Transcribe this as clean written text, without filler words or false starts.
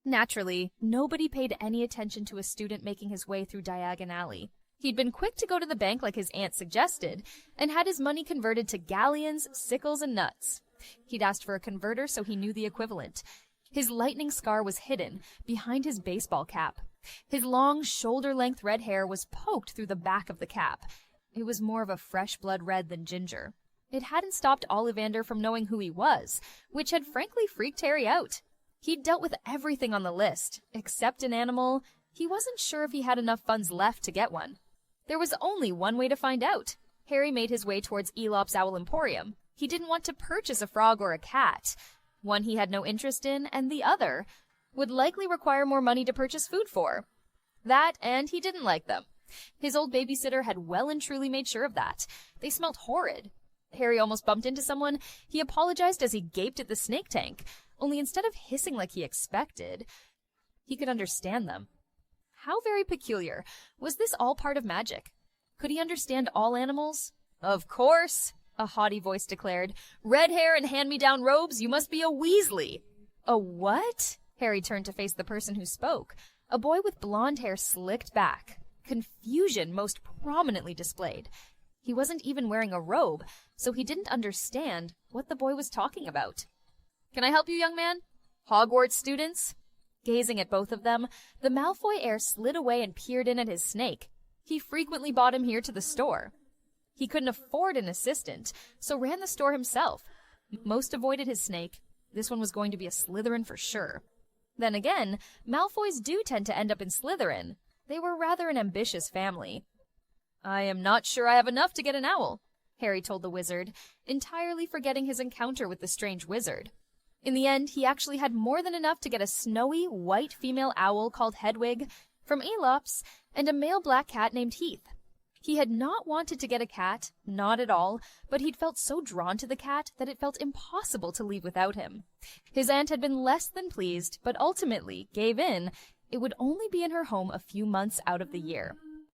Naturally, nobody paid any attention to a student making his way through Diagon Alley. He'd been quick to go to the bank like his aunt suggested, and had his money converted to galleons, sickles, and nuts. He'd asked for a converter, so he knew the equivalent. His lightning scar was hidden behind his baseball cap. His long, shoulder-length red hair was poked through the back of the cap. It was more of a fresh blood red than ginger. It hadn't stopped Ollivander from knowing who he was, which had frankly freaked Harry out. He'd dealt with everything on the list, except an animal. He wasn't sure if he had enough funds left to get one. There was only one way to find out. Harry made his way towards Elop's Owl Emporium. He didn't want to purchase a frog or a cat. One he had no interest in, and the other would likely require more money to purchase food for. That, and he didn't like them. His old babysitter had well and truly made sure of that. They smelt horrid. Harry almost bumped into someone. He apologized as he gaped at the snake tank, only instead of hissing like he expected, he could understand them. How very peculiar. Was this all part of magic? Could he understand all animals? Of course, a haughty voice declared. Red hair and hand-me-down robes, you must be a Weasley. A what? Harry turned to face the person who spoke. A boy with blonde hair slicked back, confusion most prominently displayed. He wasn't even wearing a robe, so he didn't understand what the boy was talking about. Can I help you, young man? Hogwarts students? Gazing at both of them, the Malfoy heir slid away and peered in at his snake. He frequently brought him here to the store. He couldn't afford an assistant, so ran the store himself. Most avoided his snake. This one was going to be a Slytherin for sure. Then again, Malfoys do tend to end up in Slytherin. They were rather an ambitious family. I am not sure I have enough to get an owl, Harry told the wizard, entirely forgetting his encounter with the strange wizard. In the end, he actually had more than enough to get a snowy, white female owl called Hedwig from Elop's and a male black cat named Heath. He had not wanted to get a cat, not at all, but he'd felt so drawn to the cat that it felt impossible to leave without him. His aunt had been less than pleased, but ultimately gave in. It would only be in her home a few months out of the year.